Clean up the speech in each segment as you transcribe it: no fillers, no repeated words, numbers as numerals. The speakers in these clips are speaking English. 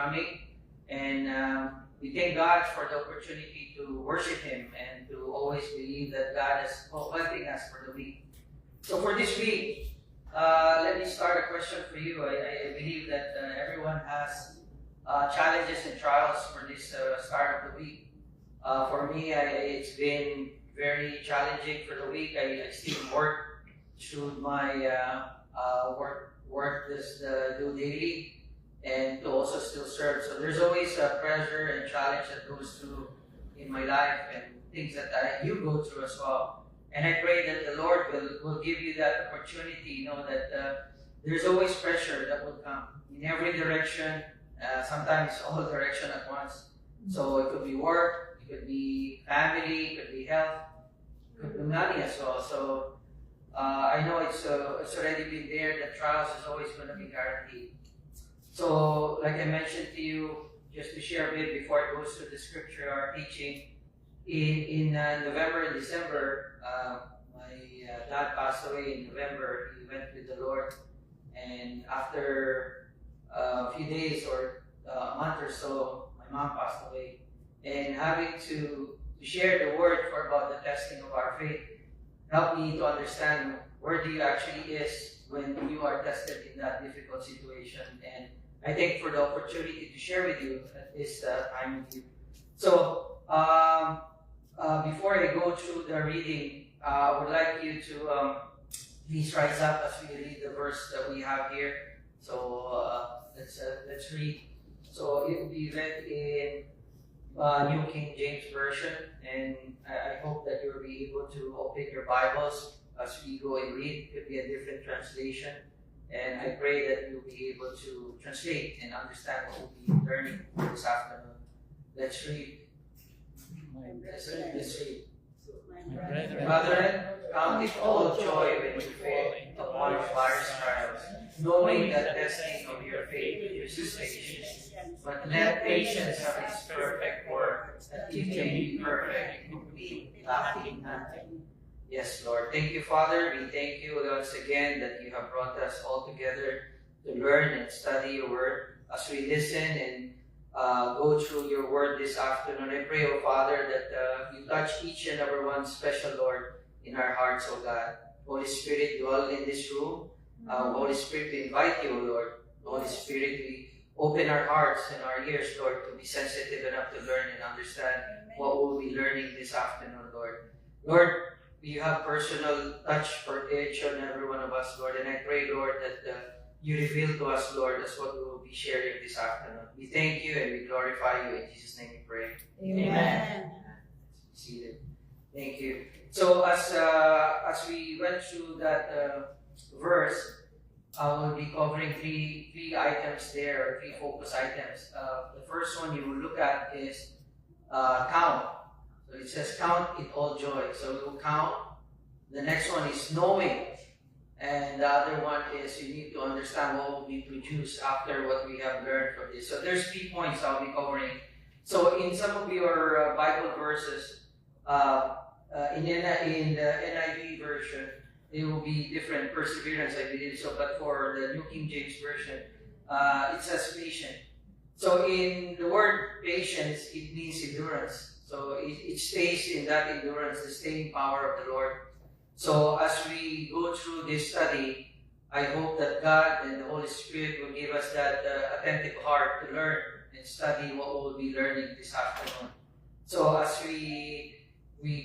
coming. And we thank God for the opportunity to worship Him and to always believe that God is helping us for the week. So for this week, let me start a question for you. I believe that everyone has challenges and trials for this start of the week. For me, it's been very challenging for the week. I still work through my work this do daily, and to also still serve. So there's always a pressure and challenge that goes through in my life and things that you go through as well. And I pray that the Lord will give you that opportunity, that there's always pressure that will come in every direction, sometimes all direction at once. So it could be work, it could be family, it could be health, it could be money as well. So I know it's already been there, that trials is always going to be guaranteed. So like I mentioned to you, just to share a bit before it goes to the scripture or teaching, in November and December, my dad passed away in November. He went with the Lord, and after a few days or a month or so, my mom passed away. And having to share the word about the testing of our faith helped me to understand where do you actually is when you are tested in that difficult situation. And I thank for the opportunity to share with you at this time with you. So before I go through the reading, I would like you to please rise up as we read the verse that we have here. So let's read. So it will be read in New King James Version, and I hope that you'll be able to open your Bibles as we go and read. It could be a different translation, and I pray that you'll be able to translate and understand what we'll be learning this afternoon. Let's read. Let's read. Brethren, count it all joy when you fall upon various trials, knowing that testing of your faith produces patience. But let patience have its perfect work, that you may be perfect and complete, lacking nothing. Yes, Lord. Thank you, Father. We thank you once again that you have brought us all together to learn and study your word. As we listen and go through your word this afternoon, I pray, O Father, that you touch each and every one special, Lord, in our hearts, O God. Holy Spirit, dwell in this room. Holy Spirit, we invite you, O Lord. Holy Spirit, we open our hearts and our ears, Lord, to be sensitive enough to learn and understand what we'll be learning this afternoon, Lord. Lord, you have personal touch for each and every one of us, Lord, and I pray, Lord, that you reveal to us, Lord, that's what we will be sharing this afternoon. We thank you and we glorify you. In Jesus' name we pray. Amen. Seated. Thank you. So as we went through that verse, I will be covering three items there, or three focus items. The first one you will look at is count. So it says count it all joy. So we will count. The next one is knowing. And the other one is you need to understand what will be produced after what we have learned from this. So there's 3 points I'll be covering. So in some of your Bible verses, in the NIV version, it will be different, perseverance, I believe. So, but for the New King James Version, it says patient. So in the word patience, it means endurance. So it stays in that endurance, the staying power of the Lord. So as we go through this study, I hope that God and the Holy Spirit will give us that attentive heart to learn and study what we'll be learning this afternoon. So as we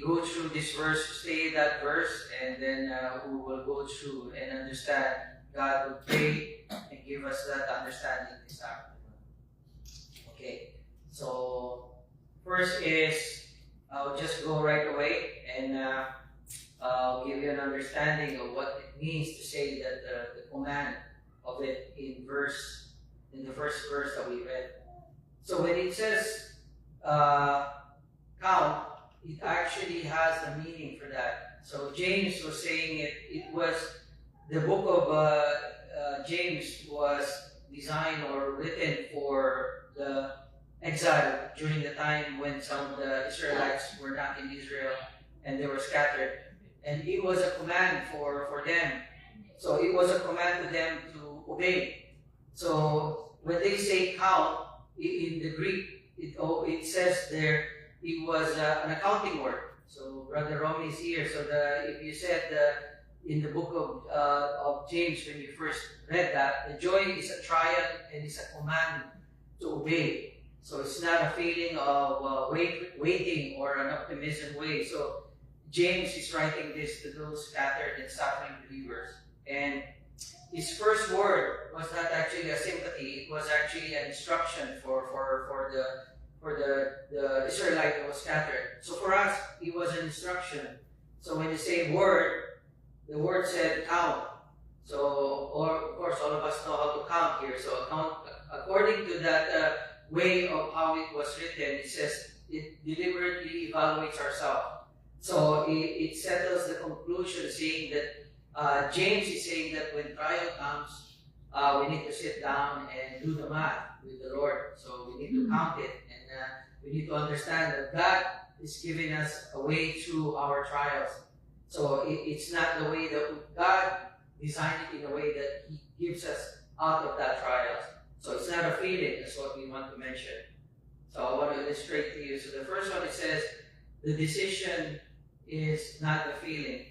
go through this verse, stay that verse, and then we will go through and understand. God will pray and give us that understanding this afternoon. Okay, so first is, I'll just go right away and I'll give you an understanding of what it means to say that the command of it in the first verse that we read. So when it says count, it actually has a meaning for that. So James was saying it was the book of James was designed or written for the exile during the time when some of the Israelites were not in Israel and they were scattered. And it was a command for them. So it was a command to them to obey. So when they say count, in the Greek, it says there it was an accounting word. So Brother Romy is here. So if you said in the book of James, when you first read that, the joy is a trial and it's a command to obey. So it's not a feeling of waiting or an optimism way. So James is writing this to those scattered and suffering believers. And his first word was not actually a sympathy, it was actually an instruction for the Israelite that was scattered. So for us, it was an instruction. So when you say word, the word said count. So, of course, all of us know how to count here. So according to that way of how it was written, it says it deliberately evaluates ourselves. So it settles the conclusion, saying that James is saying that when trial comes, we need to sit down and do the math with the Lord. So we need to count it, and we need to understand that God is giving us a way through our trials. So it's not the way that God designed it in a way that He gives us out of that trials. So it's not a feeling, that's what we want to mention. So I want to illustrate to you. So the first one, it says, the decision is not the feeling.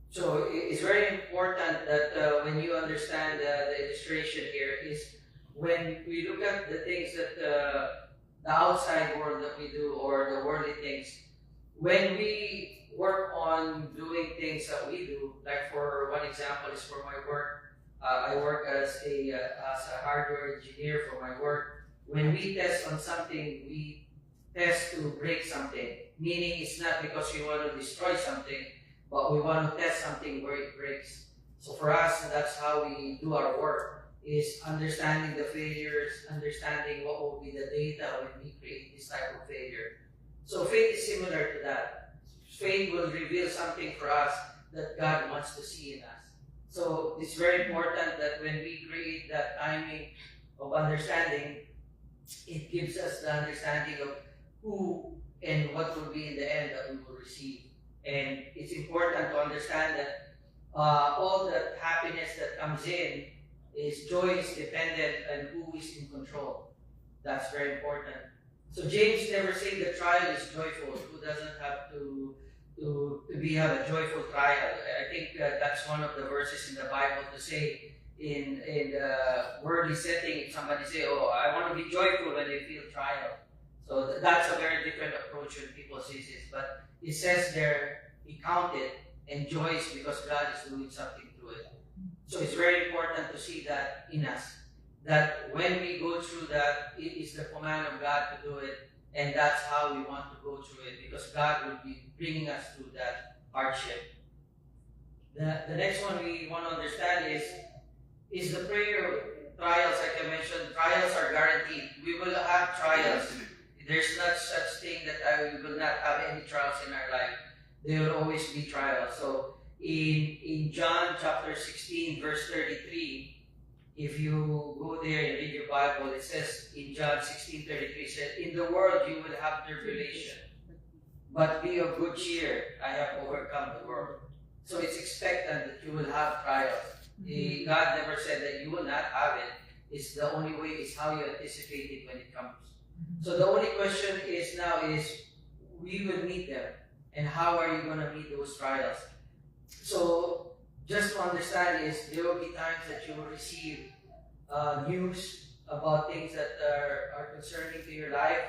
So it's very important that when you understand the illustration here is when we look at the things that the outside world that we do or the worldly things, when we work on doing things that we do, like for one example is for my work, I work as a hardware engineer for my work. When we test on something, we test to break something, meaning it's not because we want to destroy something, but we want to test something where it breaks. So for us, that's how we do our work, is understanding the failures, understanding what will be the data when we create this type of failure. So faith is similar to that. Faith will reveal something for us that God wants to see in us. So it's very important that when we create that timing of understanding, it gives us the understanding of who and what will be in the end that we will receive. And it's important to understand that all the happiness that comes in is joy is dependent on who is in control. That's very important. So James never said the trial is joyful. Who doesn't have to have a joyful trial? I think that's one of the verses in the Bible to say in the worldly setting. If somebody say, "Oh, I want to be joyful when they feel trial," so that's a very different approach when people say this. But it says there, he counted and joys because God is doing something through it. So it's very important to see that in us, that when we go through that, it is the command of God to do it, and that's how we want to go through it, because God will be bringing us through that hardship. The next one we want to understand is the prayer of trials. Like I mentioned, trials are guaranteed. We will have trials. There's not such thing that we will not have any trials in our life. There will always be trials. So in John chapter 16, verse 33, if you go there and read your Bible, it says in John 16:33, it says, "In the world you will have tribulation, but be of good cheer. I have overcome the world." So it's expected that you will have trials. God never said that you will not have it. It's the only way is how you anticipate it when it comes. So the only question is now is we will meet them, and how are you going to meet those trials? So just to understand is there will be times that you will receive news about things that are concerning to your life.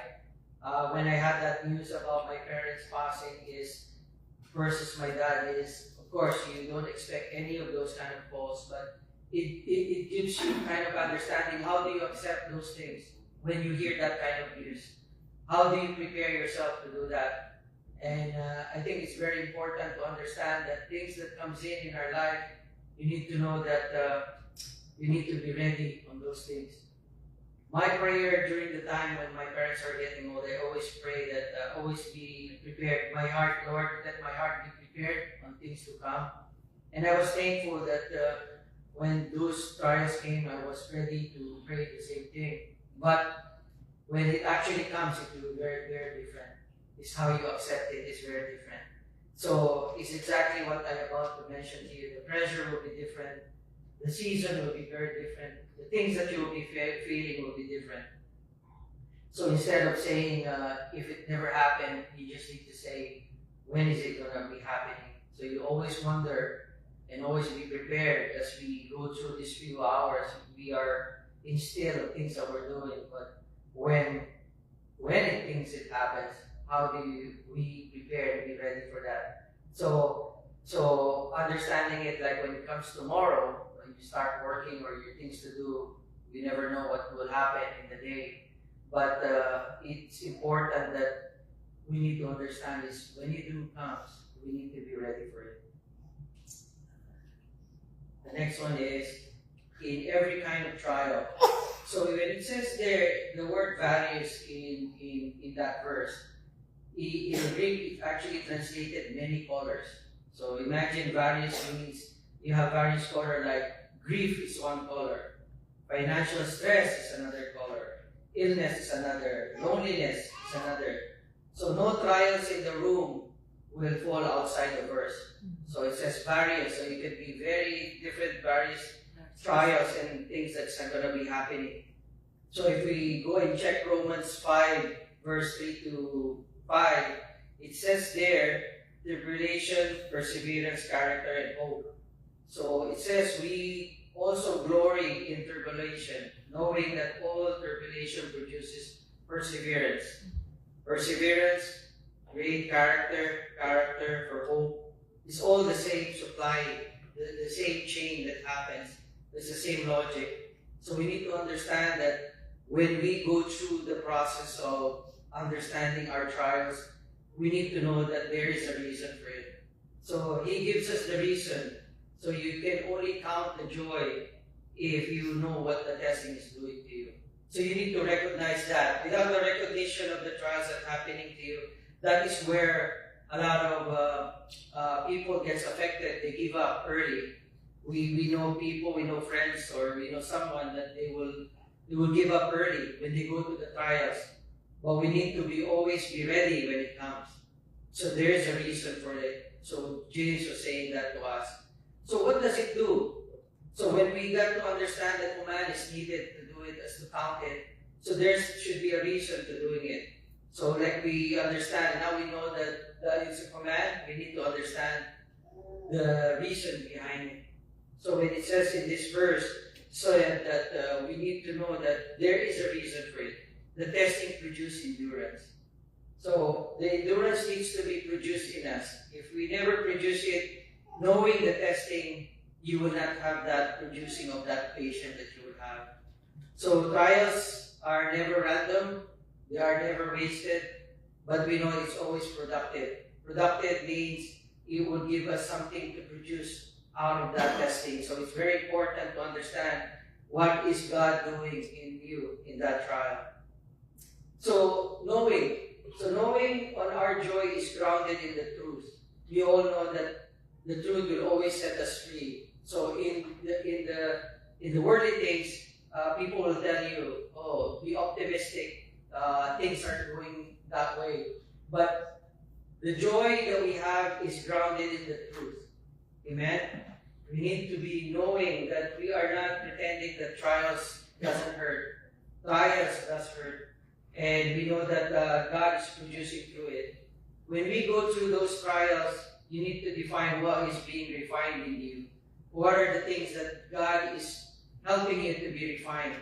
When I had that news about my parents passing is versus my dad is, of course, you don't expect any of those kind of calls, but it gives you kind of understanding. How do you accept those things when you hear that kind of news? How do you prepare yourself to do that? And I think it's very important to understand that things that comes in our life, you need to know that you need to be ready on those things. My prayer during the time when my parents are getting old, I always pray that always be prepared. My heart, Lord, let my heart be prepared on things to come. And I was thankful that when those trials came, I was ready to pray the same thing. But when it actually comes, it will be very, very different. It's how you accept it is very different. So it's exactly what I'm about to mention to you. The pressure will be different. The season will be very different. The things that you will be feeling will be different. So instead of saying, if it never happened, you just need to say, when is it going to be happening? So you always wonder and always be prepared as we go through these few hours. We are instilled of things that we're doing, but when it happens, how do we prepare to be ready for that? So understanding it, like when it comes tomorrow, when you start working or your things to do, you never know what will happen in the day. But it's important that we need to understand this. When it comes, we need to be ready for it. The next one is in every kind of trial. So when it says there, the word varies in that verse. In Greek, it actually translated many colors. So imagine various means you have various color, like grief is one color, financial stress is another color, illness is another, loneliness is another. So no trials in the room will fall outside the verse. So it says various, so it could be very different various trials and things that's going to be happening. So if we go and check Romans 5, verse 3 to 5, it says there, tribulation, perseverance, character, and hope. So it says we also glory in tribulation, knowing that all tribulation produces perseverance. Perseverance, great character, character for hope. It's all the same supply, the same chain that happens. It's the same logic. So we need to understand that when we go through the process of understanding our trials, we need to know that there is a reason for it. So He gives us the reason. So you can only count the joy if you know what the testing is doing to you. So you need to recognize that. Without the recognition of the trials that are happening to you, that is where a lot of people gets affected. They give up early. We know people, we know friends, or we know someone that they will give up early when they go to the trials. But we need to always be ready when it comes. So there is a reason for it. So James was saying that to us. So what does it do? So when we got to understand that command is needed to do it as to count it, so there should be a reason to doing it. So like we understand, now we know that that is a command, we need to understand the reason behind it. So when it says in this verse, so that we need to know that there is a reason for it. The testing produces endurance. So the endurance needs to be produced in us. If we never produce it, knowing the testing, you will not have that producing of that patient that you would have. So trials are never random, they are never wasted, but we know it's always productive. Productive means it will give us something to produce out of that testing. So it's very important to understand what is God doing in you in that trial. So knowing on our joy is grounded in the truth. We all know that the truth will always set us free. So in the worldly things, people will tell you, "Oh, be optimistic. Things are going that way." But the joy that we have is grounded in the truth. Amen. We need to be knowing that we are not pretending that trials doesn't hurt. Trials does hurt. And we know that God is producing through it. When we go through those trials, you need to define what is being refined in you. What are the things that God is helping you to be refined?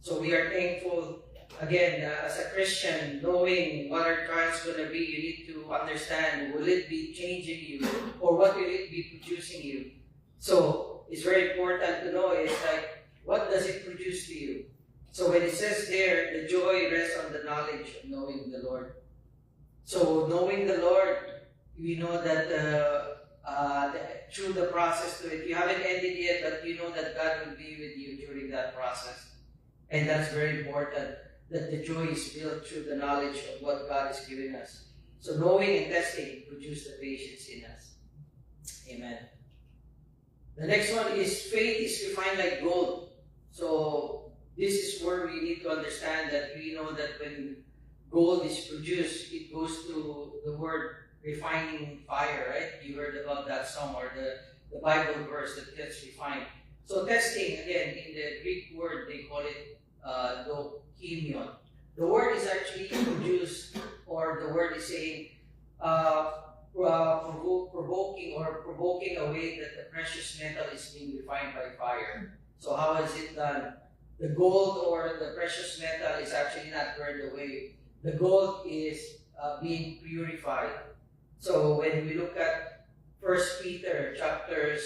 So we are thankful, again, as a Christian, knowing what our trials going to be, you need to understand, will it be changing you or what will it be producing you? So it's very important to know, it's like, what does it produce to you? So when it says there, the joy rests on the knowledge of knowing the Lord. So knowing the Lord, we know that through the process to it, you haven't ended yet, but you know that God will be with you during that process. And that's very important, that the joy is built through the knowledge of what God is giving us. So knowing and testing produce the patience in us. Amen. The next one is faith is refined like gold. So this is where we need to understand that we know that when gold is produced, it goes to the word refining fire, right? You heard about that somewhere, the Bible verse that gets refined. So testing, again, in the Greek word, they call it dokimion. The word is actually produced, or the word is saying, provoking a way that the precious metal is being refined by fire. So how is it done? The gold or the precious metal is actually not burned away. The gold is being purified. So when we look at 1 Peter chapter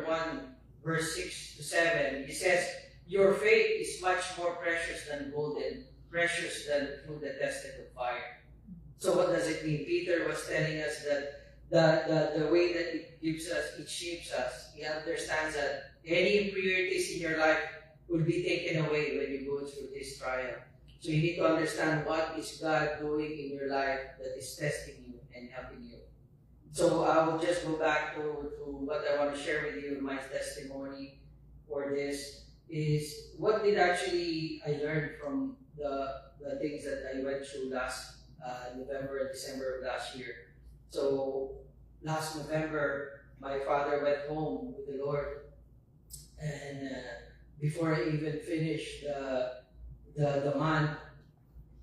1, verse 6 to 7, he says, your faith is much more precious than gold and precious than food that tested of fire. So what does it mean? Peter was telling us that the way that it gives us, it shapes us. He understands that any impurities in your life will be taken away when you go through this trial. So you need to understand what is God doing in your life that is testing you and helping you. So I will just go back to what I want to share with you. My testimony for this is what did actually I learn from the things that I went through last November and December of last year. So last November, my father went home with the Lord, and before I even finished the month,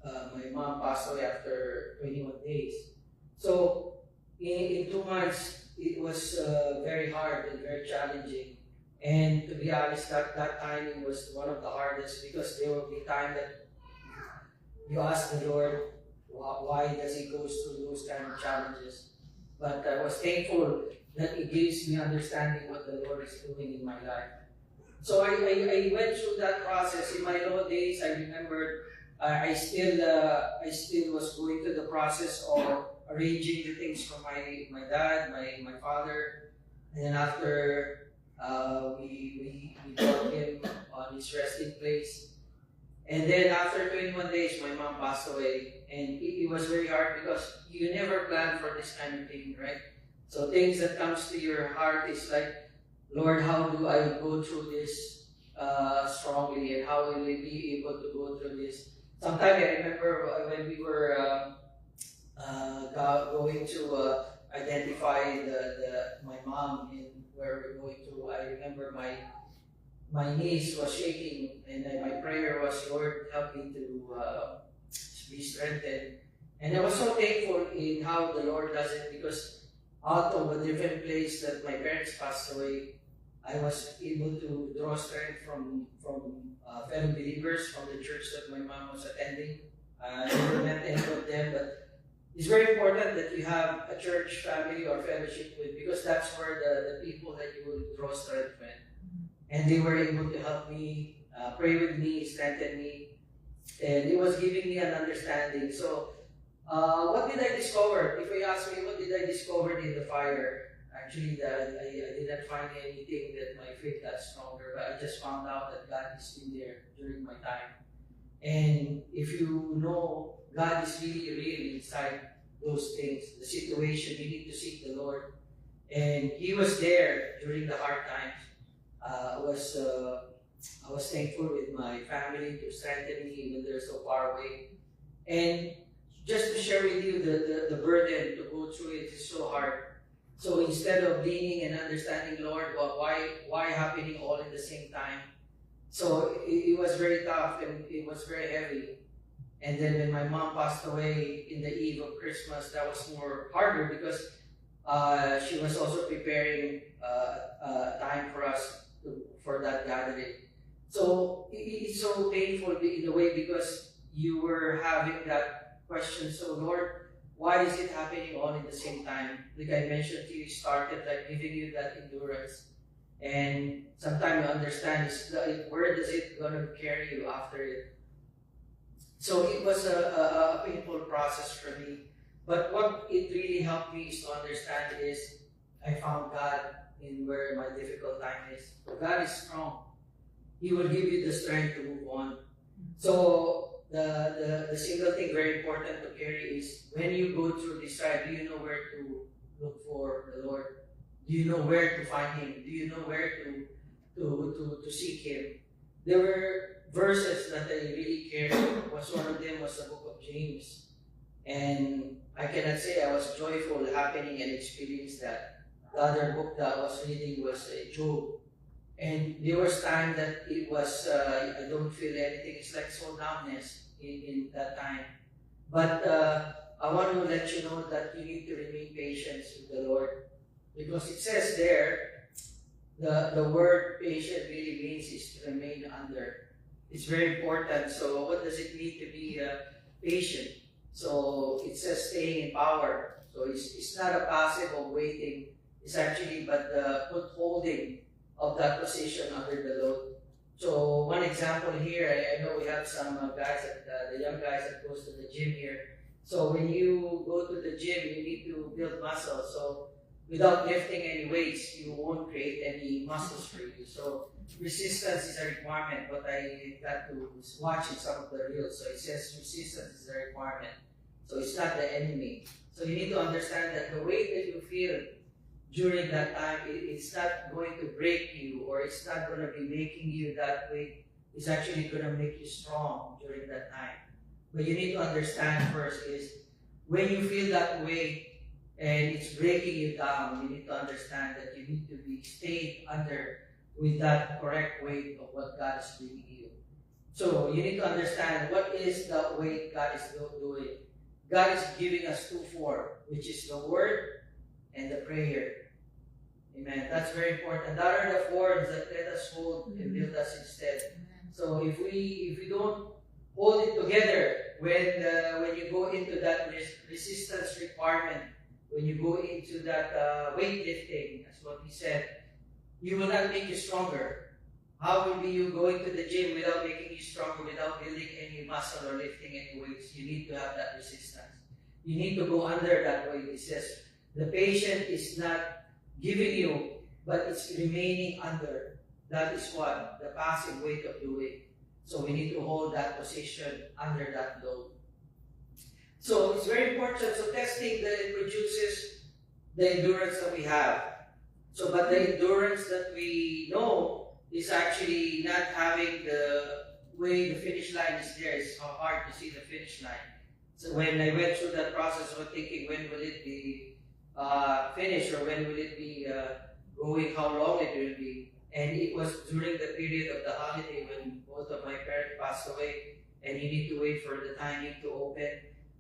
my mom passed away after 21 days. So in 2 months, it was very hard and very challenging. And to be honest, that timing was one of the hardest, because there will be time that you ask the Lord, why does he go through those kind of challenges? But I was thankful that it gives me understanding what the Lord is doing in my life. So I went through that process. In my low days, I remembered I still was going through the process of arranging the things for my dad, my father, and then after we brought him on his resting place. And then after 21 days, my mom passed away. And it was very hard, because you never plan for this kind of thing, right? So things that comes to your heart is like, Lord, how do I go through this strongly, and how will we be able to go through this? Sometimes I remember when we were going to identify my mom in where we're going to. I remember my knees was shaking, and my prayer was, Lord, help me to be strengthened. And I was so thankful in how the Lord does it, because out of a different place that my parents passed away, I was able to draw strength from fellow believers from the church that my mom was attending. I never met any of them, but it's very important that you have a church family or fellowship with, because that's where the people that you will draw strength with. And they were able to help me, pray with me, strengthen me, and it was giving me an understanding. So, what did I discover? If you ask me, what did I discover in the fire? Actually, I didn't find anything that my faith got stronger, but I just found out that God has been there during my time. And if you know God is really real inside those things, the situation, you need to seek the Lord. And He was there during the hard times. I was thankful with my family to strengthen me even they're so far away. And just to share with you the burden to go through it is so hard. So instead of leaning and understanding, Lord, well, why happening all in the same time? So it was very tough, and it was very heavy. And then when my mom passed away in the eve of Christmas, that was more harder, because she was also preparing time for us for that gathering. So it's so painful in a way, because you were having that question. So Lord, why is it happening all in the same time? Like I mentioned to you, started like giving you that endurance. And sometimes you understand is where does it gonna carry you after it. So it was a painful process for me. But what it really helped me is to understand is I found God in where my difficult time is. So God is strong. He will give you the strength to move on. So the single thing very important to carry is when you go through this trial, do you know where to look for the Lord? Do you know where to find Him? Do you know where to seek Him? There were verses that I really cared. One of them was the book of James. And I cannot say I was joyful happening and experienced that. The other book that I was reading was Job. And there was time that it was, I don't feel anything. It's like so numbness. in that time. But I want to let you know that you need to remain patient with the Lord, because it says there, the word patient really means is to remain under. It's very important. So what does it mean to be patient? So it says staying in power. So it's not a passive of waiting. It's actually but the holding of that position under the load. So one example here, I know we have some guys, the young guys that goes to the gym here. So when you go to the gym, you need to build muscle. So without lifting any weights, you won't create any muscles for you. So resistance is a requirement, but I got to watch in some of the reels. So it says resistance is a requirement. So it's not the enemy. So you need to understand that the weight that you feel during that time, it's not going to break you, or it's not going to be making you that weight. It's actually going to make you strong during that time. But you need to understand first is when you feel that weight and it's breaking you down, you need to understand that you need to be stayed under with that correct weight of what God is giving you. So you need to understand what is the weight God is doing. God is giving us 2-4, which is the word and the prayer. Amen. That's very important. That are the forms that let us hold and build us instead. So if we don't hold it together when you go into that resistance requirement, when you go into that weightlifting, as what he said, you will not make you stronger. How will be you going to the gym without making you stronger, without building any muscle or lifting any weights? You need to have that resistance. You need to go under that weight. It says the patient is not giving you, but it's remaining under. That is what the passive weight of doing. So we need to hold that position under that load. So it's very important. So testing that produces the endurance that we have. So, but the endurance that we know is actually not having the way the finish line is there. It's hard to see the finish line. So when I went through that process, I was thinking, when will it be finished, or when will it be going, how long it will be. And it was during the period of the holiday when both of my parents passed away, and you need to wait for the timing to open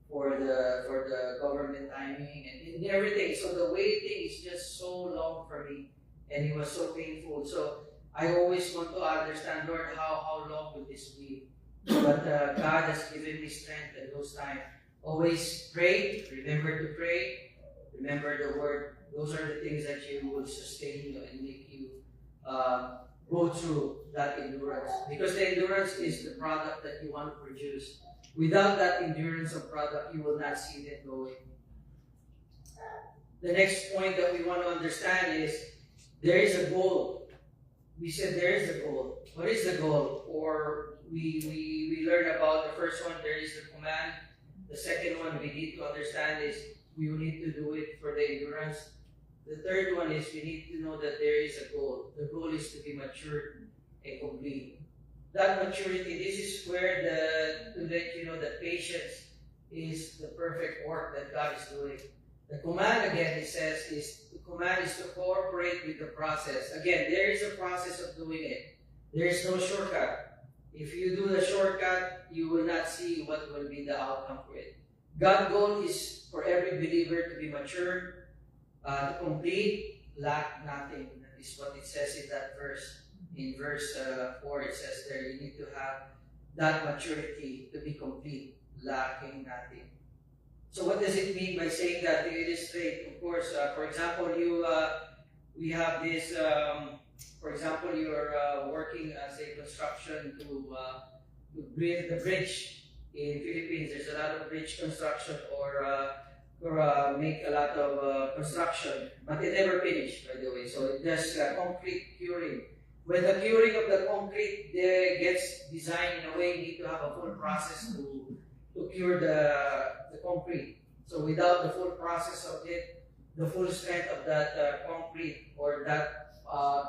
for the government timing and everything. So the waiting is just so long for me, and it was so painful. So I always want to understand, Lord, how long will this be? But God has given me strength at those times. Always pray, remember to pray, remember the word. Those are the things that you will sustain you and make you go through that endurance. Because the endurance is the product that you want to produce. Without that endurance of product, you will not see it going. The next point that we want to understand is there is a goal. We said there is a goal. What is the goal? Or we learned about the first one, there is the command. The second one we need to understand is we need to do it for the endurance. The third one is we need to know that there is a goal. The goal is to be mature and complete. That maturity, this is where to let you know that patience is the perfect work that God is doing. The command, again, it says, the command is to cooperate with the process. Again, there is a process of doing it. There is no shortcut. If you do the shortcut, you will not see what will be the outcome for it. God's goal is for every believer to be mature, to complete, lack nothing. That is what it says in that verse. In verse 4, it says there, you need to have that maturity to be complete, lacking nothing. So what does it mean by saying that? To illustrate, of course, for example, we have this, for example, you are working as a construction to build the bridge in Philippines. There's a lot of bridge construction or make a lot of construction, but they never finish, by the way. So there's concrete curing. When the curing of the concrete gets designed in a way, you need to have a full process to cure the concrete. So without the full process of it, the full strength of that concrete or that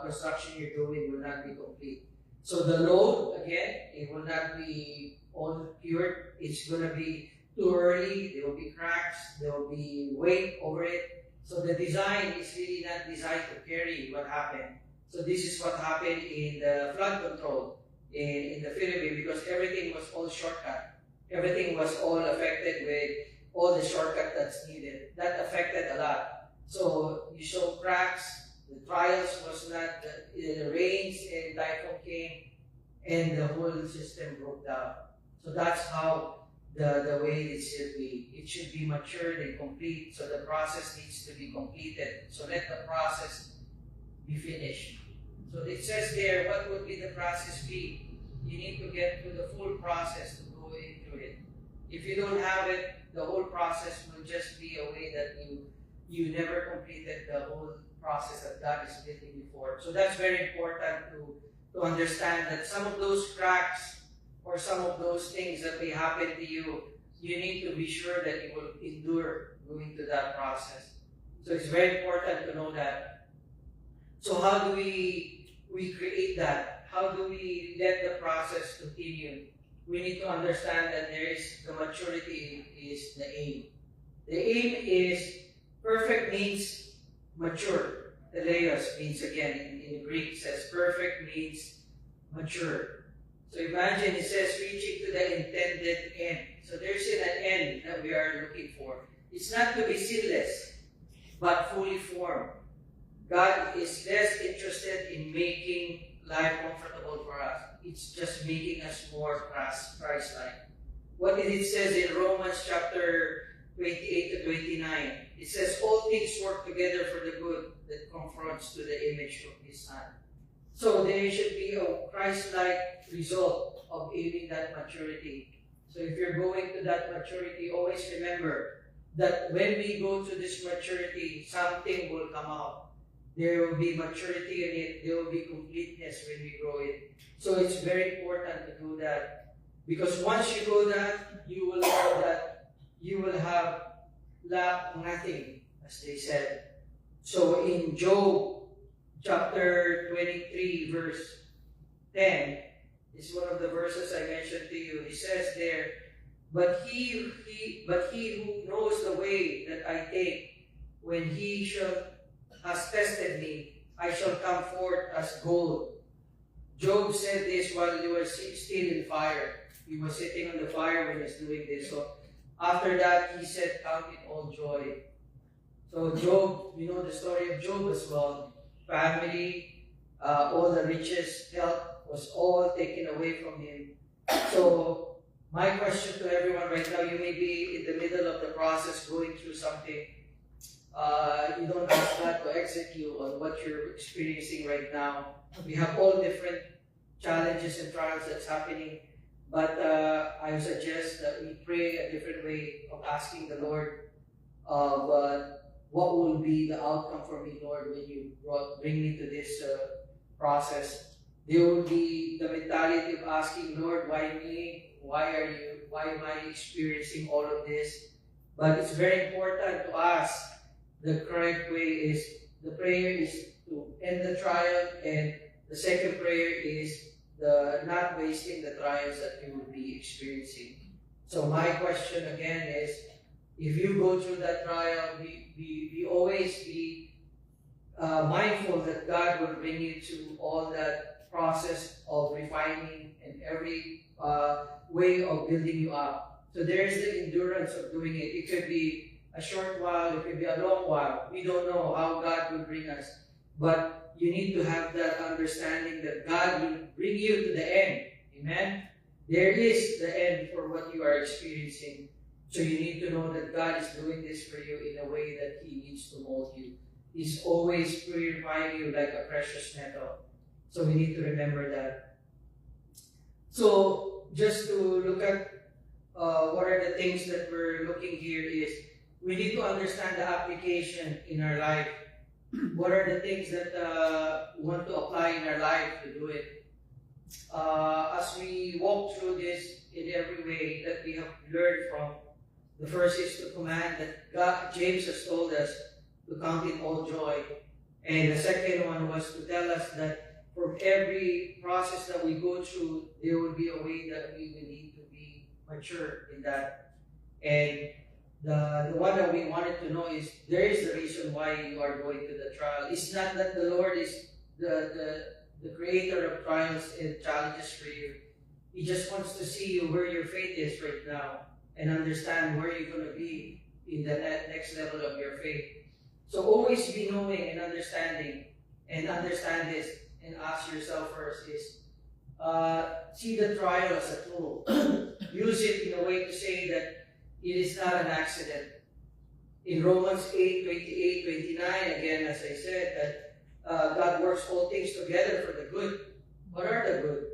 construction you're doing will not be complete. So the load, again, it will not be all cured. It's going to be too early. There will be cracks. There will be weight over it. So the design is really not designed to carry what happened. So this is what happened in the flood control in the Philippines, because everything was all shortcut. everything was all affected with all the shortcut that's needed. That affected a lot. So you saw cracks, the trials was not, the rains and typhoon came, and the whole system broke down. So that's how the way it should be. It should be matured and complete, so the process needs to be completed. So let the process be finished. So it says there, what would be the process be? You need to get to the full process to go into it. If you don't have it, the whole process will just be a way that you never completed the whole process that God is building before. So that's very important to understand that some of those cracks or some of those things that may happen to you, you need to be sure that you will endure going through that process. So it's very important to know that. So how do we create that? How do we let the process continue? We need to understand that there is the maturity is the aim. The aim is perfect means mature. Teleos means, again, in the Greek says perfect means mature. So imagine it says reaching to the intended end. So there's an end that we are looking for. It's not to be sinless, but fully formed. God is less interested in making life comfortable for us. It's just making us more Christ-like. What did it says in Romans chapter 28 to 29? It says, all things work together for the good that conforms to the image of His Son. So there should be a Christ-like result of aiming that maturity. So if you're going to that maturity, always remember that when we go to this maturity, something will come out. There will be maturity in it. There will be completeness when we grow it. So it's very important to do that. Because once you go that, you will know that you will have lack nothing, as they said. So in Job chapter 23, verse 10, is one of the verses I mentioned to you. He says there, but he who knows the way that I take, when he has tested me, I shall come forth as gold. Job said this while he was still in fire. He was sitting on the fire when he was doing this. So after that, he said, count it all joy. So Job, we know the story of Job as well. Family, all the riches, health was all taken away from him. So my question to everyone right now, you may be in the middle of the process going through something. You don't ask God to execute on what you're experiencing right now. We have all different challenges and trials that's happening. But I suggest that we pray a different way of asking the Lord of what will be the outcome for me, Lord, when you bring me to this process. There will be the mentality of asking, Lord, why me? Why am I experiencing all of this? But it's very important to ask. The correct way is, the prayer is to end the trial, and the second prayer is the not wasting the trials that you will be experiencing. So my question again is, if you go through that trial, we always be mindful that God will bring you to all that process of refining and every way of building you up. So there's the endurance of doing it. It could be a short while, it could be a long while. We don't know how God will bring us. But you need to have that understanding that God will bring you to the end. Amen? There is the end for what you are experiencing. So you need to know that God is doing this for you in a way that He needs to mold you. He's always purifying you like a precious metal. So we need to remember that. So just to look at what are the things that we're looking here is, we need to understand the application in our life. What are the things that we want to apply in our life to do it? As we walk through this in every way that we have learned from, the first is to command that God, James has told us to count it all joy. And the second one was to tell us that for every process that we go through, there will be a way that we will need to be mature in that. And the one that we wanted to know is, there is the reason why you are going to the trial. It's not that the Lord is the creator of trials and challenges for you. He just wants to see you where your faith is right now and understand where you're going to be in the next level of your faith. So always be knowing and understanding, and understand this and ask yourself first is, see the trial as a tool. Use it in a way to say that it is not an accident. In Romans 8:28-29, again, as I said, that God works all things together for the good. What are the good?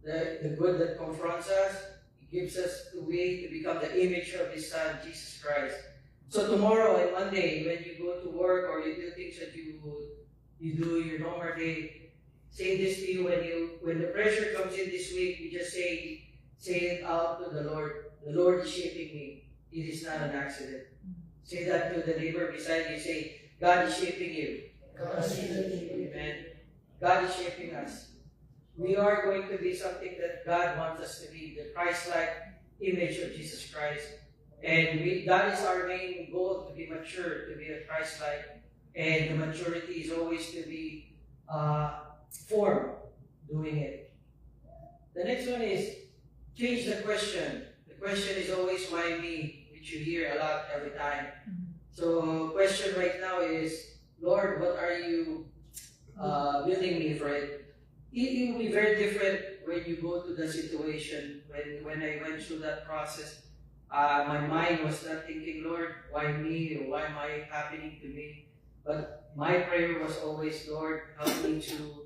The good that confronts us. He gives us the way to become the image of His Son, Jesus Christ. So tomorrow and Monday, when you go to work or you do things that you do your normal day, say this to you when the pressure comes in this week, you just say it out to the Lord. The Lord is shaping me. It is not an accident. Say that to the neighbor beside you. Say, God is shaping you. God is shaping you. Amen. God is shaping us. We are going to be something that God wants us to be, the Christ-like image of Jesus Christ. And that is our main goal, to be mature, to be a Christ-like. And the maturity is always to be formed doing it. The next one is change the question. The question is always, why me? Which you hear a lot every time. So question right now is, Lord, what are you building me for it? It will be very different when you go to the situation. When I went through that process, my mind was not thinking, Lord, why me? Or why am I happening to me? But my prayer was always, Lord, help me to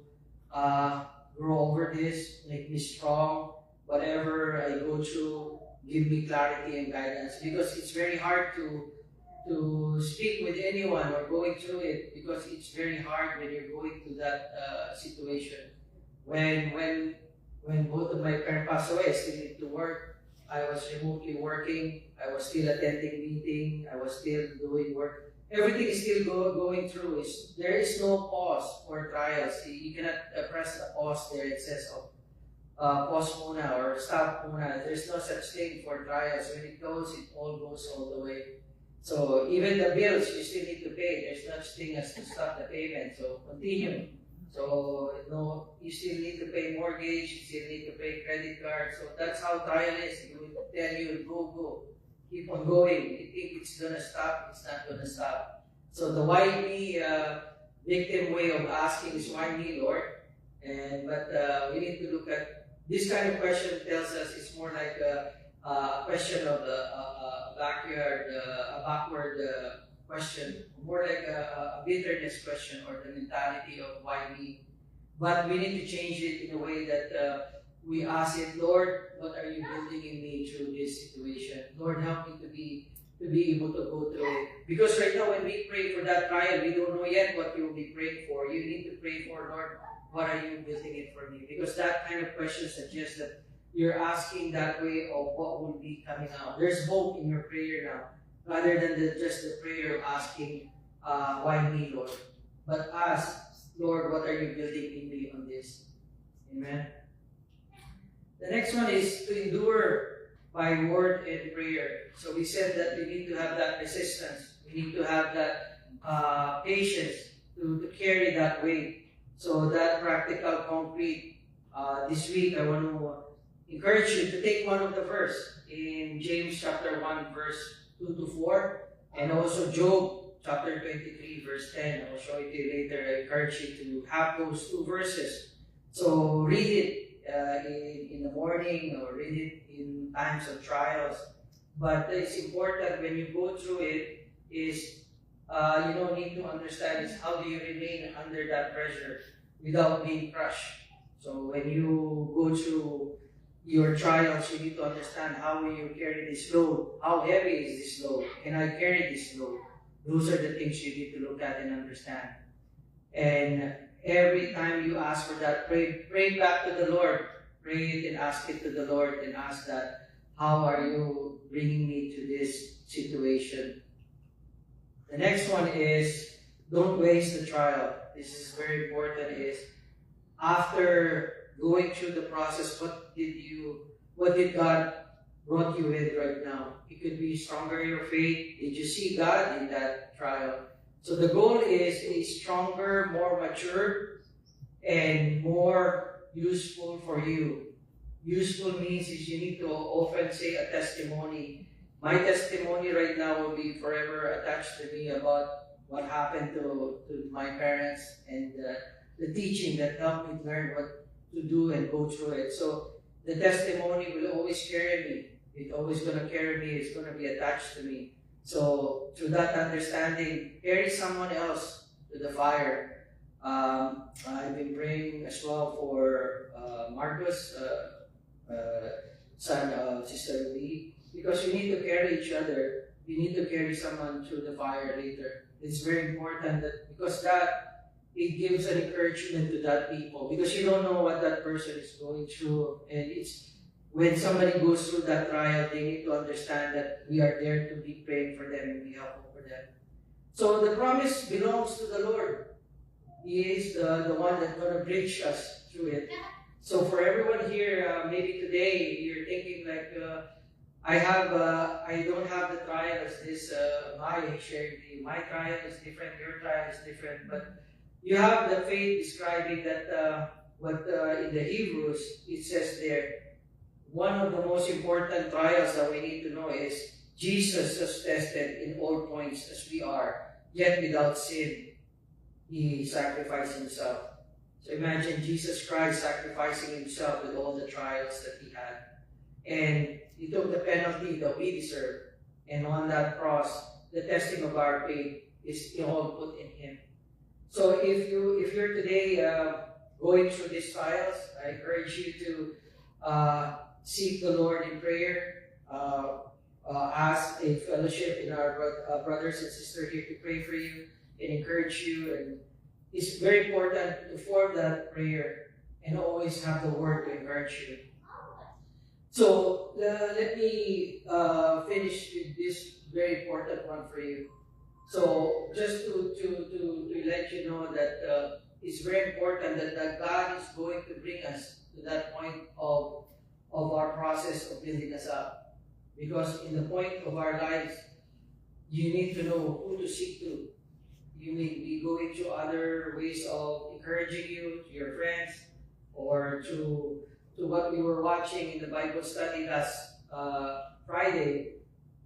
grow over this, make me strong. Whatever I go through, give me clarity and guidance. Because it's very hard to speak with anyone or going through it, because it's very hard when you're going through that situation. When both of my parents passed away, I still need to work. I was remotely working. I was still attending meeting. I was still doing work. Everything is still going through. There is no pause for trials. You cannot press the pause there. It says, pause muna or stop muna. There's no such thing for trials. When it all goes all the way. So even the bills, you still need to pay. There's no such thing as to stop the payment. So continue. So you still need to pay mortgage. You still need to pay credit card. So that's how trial is. It will tell you, go. Keep on going. You think it's gonna stop, it's not gonna stop. So the why me victim way of asking is, why me, Lord? But we need to look at this kind of question. Tells us it's more like a question of a backward question, more like a bitterness question, or the mentality of why me. But we need to change it in a way that we ask it, Lord, what are you building in me through this situation? Lord, help me to be able to go through it. Because right now when we pray for that trial, we don't know yet what you will be praying for. You need to pray for, Lord, what are you building it for me? Because that kind of question suggests that you're asking that way of what will be coming out. There's hope in your prayer now, rather than just the prayer of asking, why me, Lord? But ask, Lord, what are you building in me on this? Amen. The next one is to endure by word and prayer. So we said that we need to have that resistance. We need to have that patience to carry that weight. So that practical, concrete. This week, I want to encourage you to take one of the verse in James chapter 1, verse 2-4, and also Job chapter 23, verse 10. I will show it to you later. I encourage you to have those two verses. So read it in the morning, or read it in times of trials. But it's important when you go through it is you don't need to understand is how do you remain under that pressure without being crushed. So when you go through your trials, you need to understand how will you carry this load. How heavy is this load? Can I carry this load? Those are the things you need to look at and understand. And every time you ask for that, pray back to the Lord. Pray it and ask it to the Lord, and ask that, how are you bringing me to this situation? The next one is, don't waste the trial. This is very important. Is after going through the process, what did God brought you with right now? It could be stronger your faith. Did you see God in that trial? So the goal is a stronger, more mature, and more useful for you. useful means is you need to often say a testimony. My testimony right now will be forever attached to me about what happened to my parents and the teaching that helped me learn what to do and go through it. So the testimony will always carry me. It's always going to carry me. It's going to be attached to me. So through that understanding, carry someone else to the fire. I've been praying as well for Marcos, son of Sister Lee, because you need to carry each other. You need to carry someone through the fire later. It's very important that because that it gives an encouragement to that people, because you don't know what that person is going through, and it's when somebody goes through that trial, they need to understand that we are there to be praying for them and be helpful for them. So the promise belongs to the Lord. He is the one that's going to bridge us through it. So for everyone here, maybe today you're thinking like, I don't have the trial as this Maya shared with you. My trial is different, your trial is different, but you have the faith describing that in the Hebrews it says there, one of the most important trials that we need to know is Jesus was tested in all points as we are, yet without sin, He sacrificed Himself. So imagine Jesus Christ sacrificing Himself with all the trials that He had. And He took the penalty that we deserve. And on that cross, the testing of our faith is all put in Him. So if you're today going through these trials, I encourage you to seek the Lord in prayer. Ask a fellowship in our brothers and sisters here to pray for you and encourage you. And it's very important to form that prayer and always have the word to encourage you. So let me finish with this very important one for you. So just to let you know that it's very important that God is going to bring us to that point of our process of building us up. Because in the point of our lives, you need to know who to seek to. You may be going through other ways of encouraging you, to your friends, or to what we were watching in the Bible study last Friday.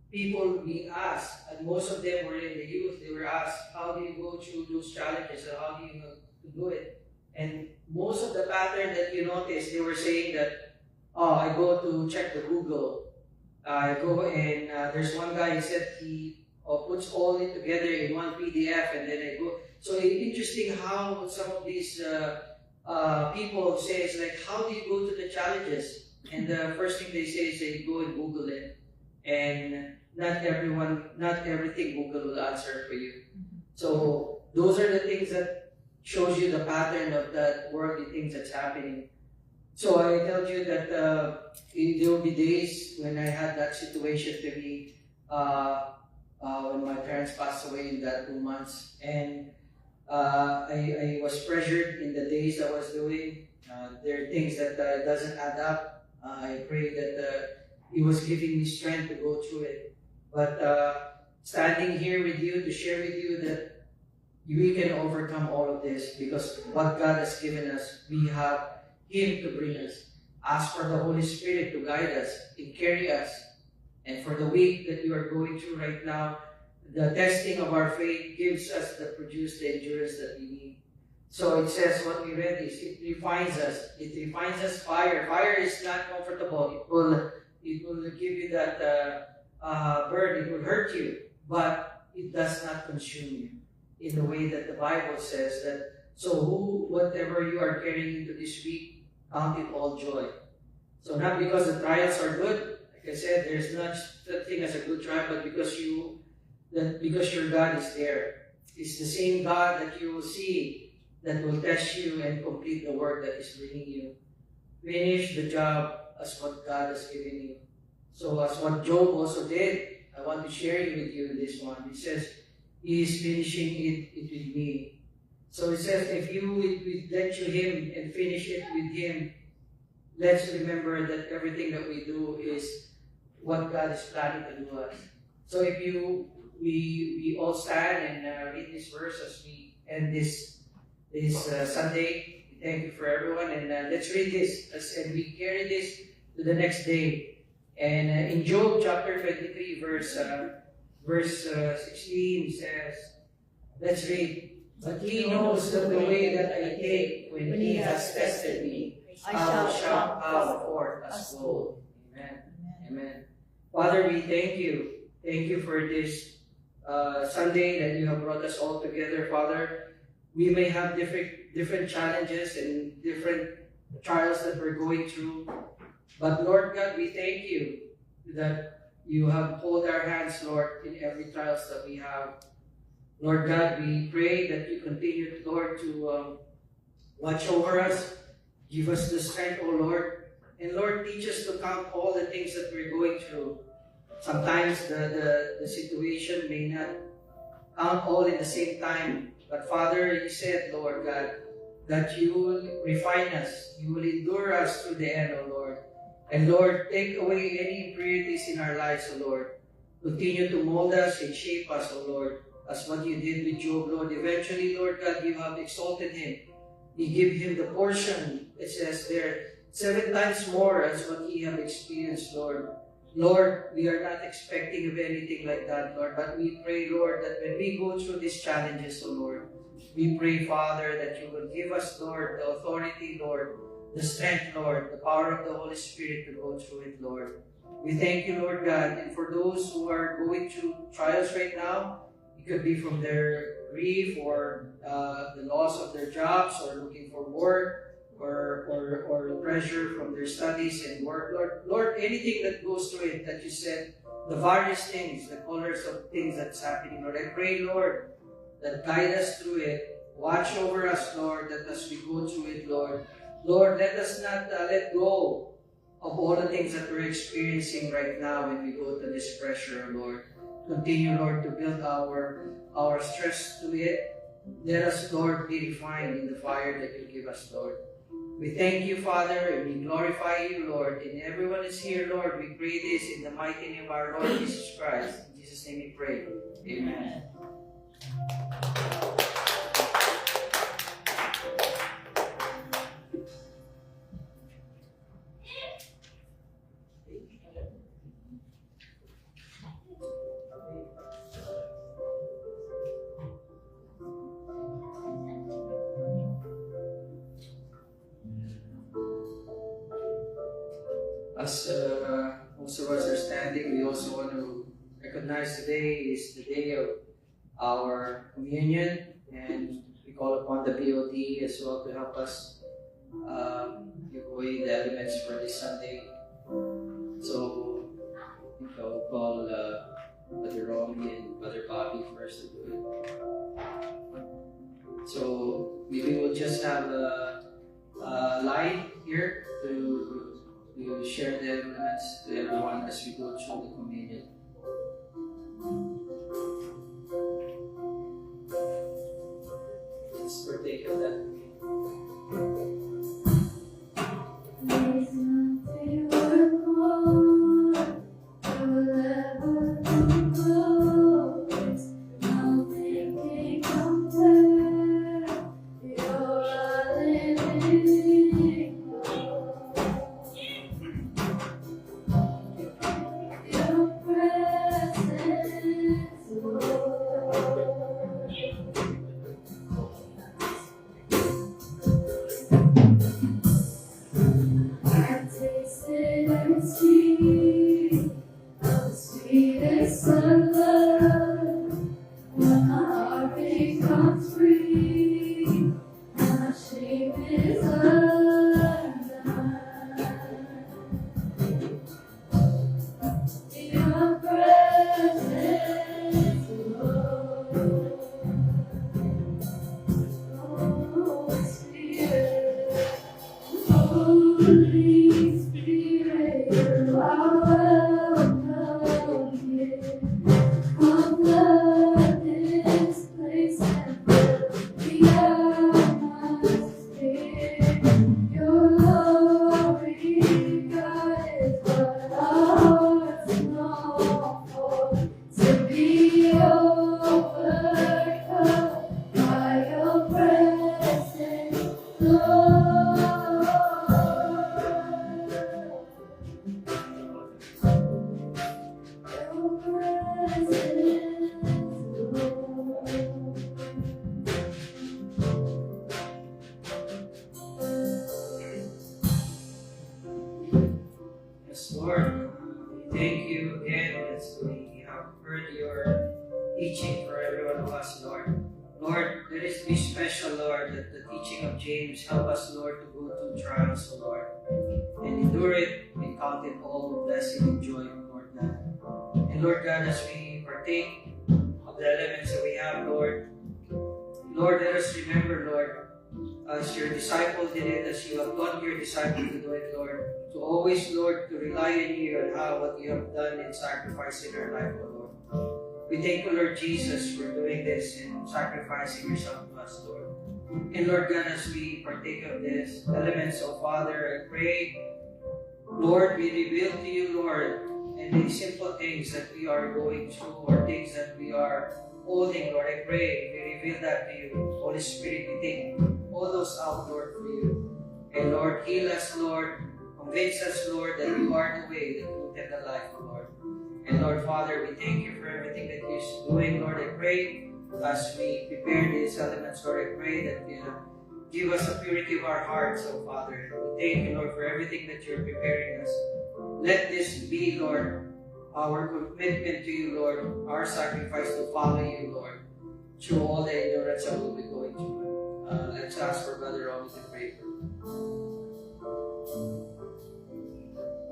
People being asked, and most of them were in the youth, they were asked, how do you go through those challenges, and how do you know to do it? And most of the pattern that you notice, they were saying that, I go to check the Google. I go and there's one guy, he said he puts all it together in one PDF, and then I go. So it's interesting how some of these people say, it's like, how do you go to the challenges? And the first thing they say is they go and Google it. And not everything Google will answer for you. So those are the things that shows you the pattern of that worldly things that's happening. So I tell you that there will be days when I had that situation to me when my parents passed away in that 2 months, and I was pressured in the days I was doing. There are things that doesn't add up. I pray that He was giving me strength to go through it. But standing here with you to share with you that we can overcome all of this because what God has given us, we have Him to bring us. Ask for the Holy Spirit to guide us and carry us. And for the week that you are going through right now, the testing of our faith gives us the endurance that we need. So it says what we read is it refines us. It refines us fire. Fire is not comfortable. It will give you that burn. It will hurt you, but it does not consume you in the way that the Bible says that. So whatever you are carrying into this week, count it all joy. So not because the trials are good. Like I said, there's not such thing as a good trial, but because your God is there. It's the same God that you will see that will test you and complete the work that is bringing you. Finish the job as what God has given you. So as what Job also did, I want to share it with you this one. It says, He is finishing it with me. So it says, if you would let Him and finish it with Him, let's remember that everything that we do is what God is planning to do us. So if we all stand and read this verse as we end this Sunday, thank you for everyone. And let's read this and we carry this to the next day. And in Job chapter 23, verse 16 says, let's read. But he knows that the way that I take when he has tested me, I shall come forth as gold. Amen. Amen. Father, we thank you. Thank you for this Sunday that you have brought us all together, Father. We may have different challenges and different trials that we're going through. But Lord God, we thank you that you have held our hands, Lord, in every trials that we have. Lord God, we pray that you continue, Lord, to watch over us, give us the strength, O Lord. And Lord, teach us to count all the things that we're going through. Sometimes the situation may not count all at the same time. But Father, you said, Lord God, that you will refine us. You will endure us to the end, O Lord. And Lord, take away any impurities in our lives, O Lord. Continue to mold us and shape us, O Lord, as what you did with Job, Lord. Eventually, Lord God, you have exalted him. You give him the portion, it says there, 7 times more as what he have experienced, Lord. Lord, we are not expecting of anything like that, Lord, but we pray, Lord, that when we go through these challenges, O Lord, we pray, Father, that you will give us, Lord, the authority, Lord, the strength, Lord, the power of the Holy Spirit to go through it, Lord. We thank you, Lord God, and for those who are going through trials right now, it could be from their grief or the loss of their jobs or looking for work, or pressure from their studies and work, Lord, anything that goes through it, that you said, the various things, the colors of things that's happening, Lord, I pray, Lord, that guide us through it, watch over us, Lord, that as we go through it, Lord, let us not let go of all the things that we're experiencing right now when we go to this pressure, Lord. Continue, Lord, to build our stress to it. Let us, Lord, be refined in the fire that you give us, Lord. We thank you, Father, and we glorify you, Lord. And everyone is here, Lord. We pray this in the mighty name of our Lord Jesus Christ. In Jesus' name we pray. Amen. As most of us are standing, we also want to recognize today is the day of our communion, and we call upon the BOD as well to help us give away the elements for this Sunday. So I think I'll call Brother Romy and Brother Bobby first to do it. So maybe we'll just have a line here to share the elements to everyone as we go through the communion. Let's partake of that. Holy Spirit, you are welcome here. as we have heard your teaching for every one of us, Lord. Lord, let it be special, Lord, that the teaching of James help us, Lord, to go through trials, O Lord, and endure it and count it all blessing and joy, Lord God. And Lord God, as we partake of the elements that we have, Lord, let us remember, Lord, as your disciple did it, as you have taught your disciple to do it, Lord, to always, Lord, to rely on you and what you have done in sacrifice in our life, O Lord. We thank you, Lord Jesus, for doing this and sacrificing yourself to us, Lord. And Lord God, as we partake of this elements, oh Father, I pray, Lord, we reveal to you, Lord, and the simple things that we are going through or things that we are holding, Lord, I pray, we reveal that to you. Holy Spirit, we take all those out, Lord, for you. And Lord, heal us, Lord. Convince us, Lord, that you are the way, the truth, and the life, Lord. And Lord, Father, we thank you for everything that you're doing, Lord. I pray as we prepare these elements, Lord, I pray that you give us a purity of our hearts, oh Father. We thank you, Lord, for everything that you're preparing us. Let this be, Lord, our commitment to you, Lord, our sacrifice to follow you, Lord, through all the endurance that we'll be going through. Let's ask for Brother Romy to pray for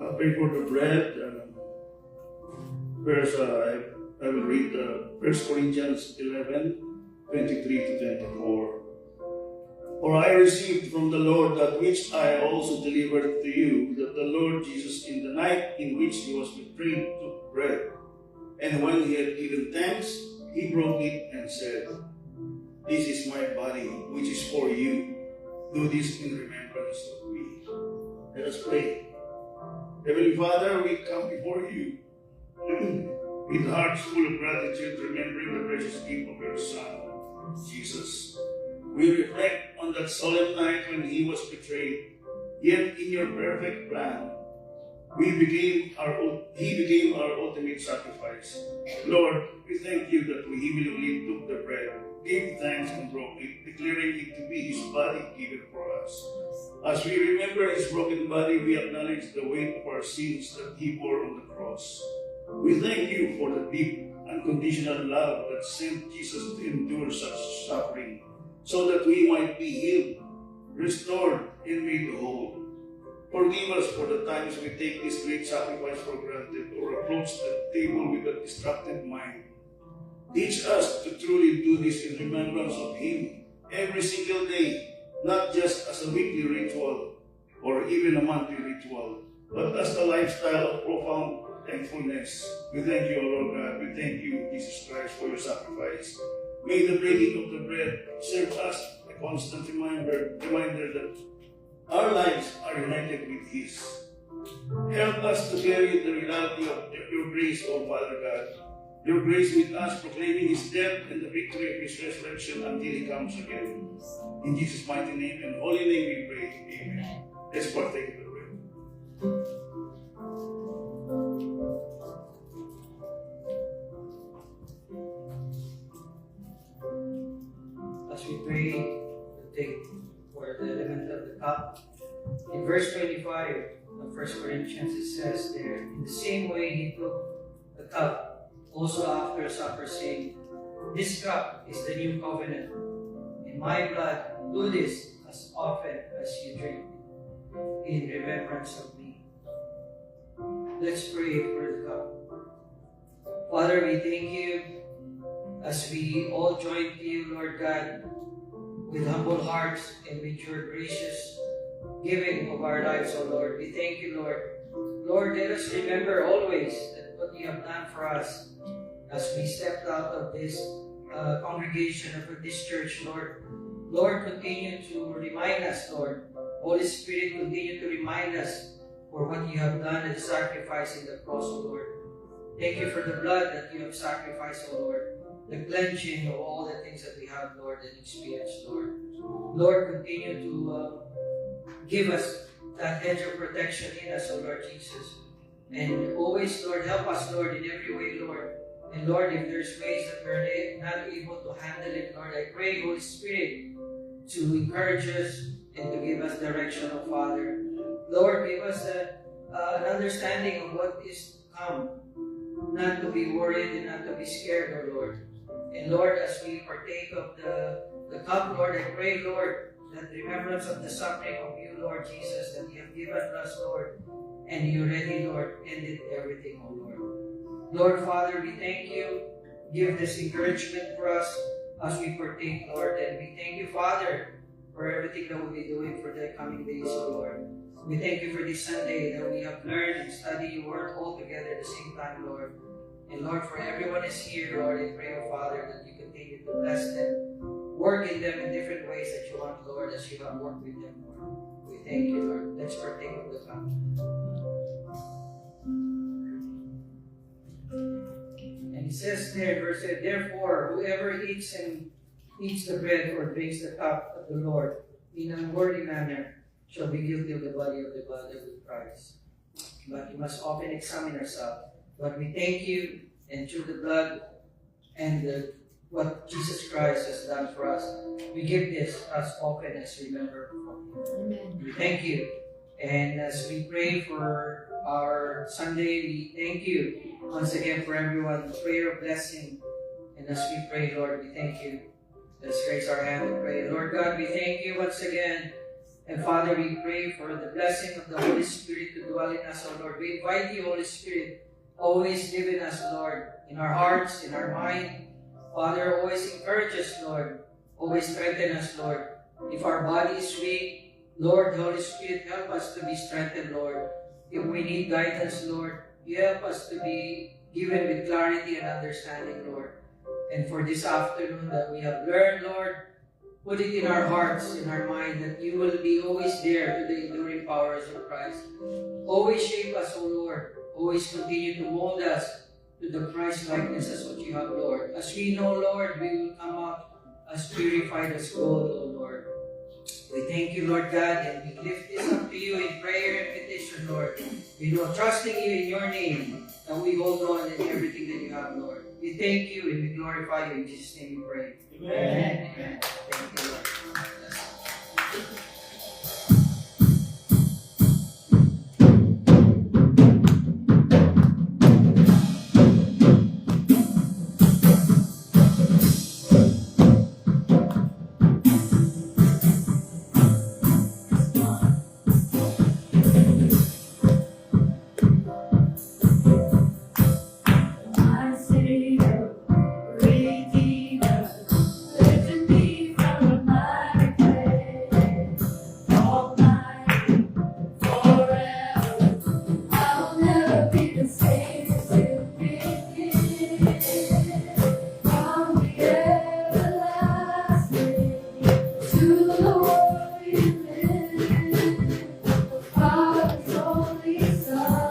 I'll pray for the bread. First, I will read 1 Corinthians 11, 23 to 24. For I received from the Lord that which I also delivered to you, that the Lord Jesus, in the night in which he was betrayed, took bread. And when he had given thanks, he broke it and said, This is my body, which is for you. Do this in remembrance of me. Let us pray. Heavenly Father, we come before you with hearts full of gratitude, remembering the precious gift of your Son, Jesus. We reflect on that solemn night when he was betrayed, yet in your perfect plan, he became our ultimate sacrifice. Lord, we thank you that we immediately took the bread, gave thanks and broke it, declaring it to be his body given for us. As we remember his broken body, we acknowledge the weight of our sins that he bore on the cross. We thank you for the deep, unconditional love that sent Jesus to endure such suffering, so that we might be healed, restored, and made whole. Forgive us for the times we take this great sacrifice for granted or approach the table with a distracted mind. Teach us to truly do this in remembrance of him every single day, not just as a weekly ritual or even a monthly ritual, but as a lifestyle of profound thankfulness. We thank you, O Lord God. We thank you, Jesus Christ, for your sacrifice. May the breaking of the bread serve us a constant reminder that our lives are united with his. Help us to carry the reality of your grace, O Father God. Your grace with us, proclaiming his death and the victory of his resurrection until he comes again. In Jesus' mighty name and holy name we pray. Amen. Let's partake of the bread. As we pray, we take for the element of the cup. In verse 25 of 1 Corinthians, it says there, in the same way he took the cup, also after supper, saying, This cup is the new covenant. In my blood, do this as often as you drink it, in remembrance of me. Let's pray for the cup. Father, we thank you as we all join to you, Lord God, with humble hearts and with your gracious giving of our lives, O Lord. We thank you, Lord. Lord, let us remember always that what you have done for us as we stepped out of this congregation of this church, Lord. Lord, continue to remind us, Lord. Holy Spirit, continue to remind us for what you have done and sacrifice in the cross, O Lord. Thank you for the blood that you have sacrificed, O Lord. The cleansing of all the things that we have, Lord, and experienced, Lord. Lord, continue to give us that hedge of protection in us, O Lord Jesus. And always, Lord, help us, Lord, in every way, Lord. And Lord, if there's ways that we're not able to handle it, Lord, I pray, Holy Spirit, to encourage us and to give us direction, O Father. Lord, give us an understanding of what is to come. not to be worried and not to be scared, O Lord. And Lord, as we partake of the cup, Lord, I pray, Lord, that remembrance of the suffering of you, Lord Jesus, that you have given us, Lord, and you already, Lord, ended everything, O Lord. Lord, Father, we thank you. Give this encouragement for us as we partake, Lord. And we thank you, Father, for everything that we'll be doing for the coming days, O Lord. We thank you for this Sunday that we have learned and studied your word all together at the same time, Lord. And Lord, for everyone is here, Lord, I pray, O Father, that you continue to bless them, work in them in different ways that you want, Lord, as you have worked with them, Lord. We thank you, Lord. Let's partake of the cup. And it says there, verse 8, therefore, whoever eats the bread or drinks the cup of the Lord in an unworthy manner shall be guilty of the body of the blood of Christ. But we must often examine ourselves. But we thank you, and through the blood and what Jesus Christ has done for us, we give this as often as we remember from Him. Amen. We thank you. And as we pray for our Sunday, we thank you once again for everyone. Prayer of blessing. And as we pray, Lord, we thank you. Let's raise our hand and pray. Lord God, we thank you once again. And Father, we pray for the blessing of the Holy Spirit to dwell in us, O Lord. We invite you, Holy Spirit, always live in us, Lord, in our hearts, in our mind. Father, always encourage us, Lord. Always strengthen us, Lord. If our body is weak, Lord, the Holy Spirit, help us to be strengthened, Lord. If we need guidance, Lord, you help us to be given with clarity and understanding, Lord. And for this afternoon that we have learned, Lord, put it in our hearts, in our mind, that you will be always there to the enduring powers of Christ. Always shape us, O Lord. Always continue to mold us to the Christ likeness as what you have, Lord. As we know, Lord, we will come out as purified as gold, O Lord. We thank you, Lord God, and we lift this up to you in prayer and petition, Lord. We know, trusting you in your name, and we hold on in everything that you have, Lord. We thank you and we glorify you. In Jesus' name we pray. Amen. Amen. Thank you, Lord. My Savior, Redeemer, lifted me from the miry clay. Almighty, forever, I'll never be the same as you begin. From the everlasting to the world you live, the Father's only Son.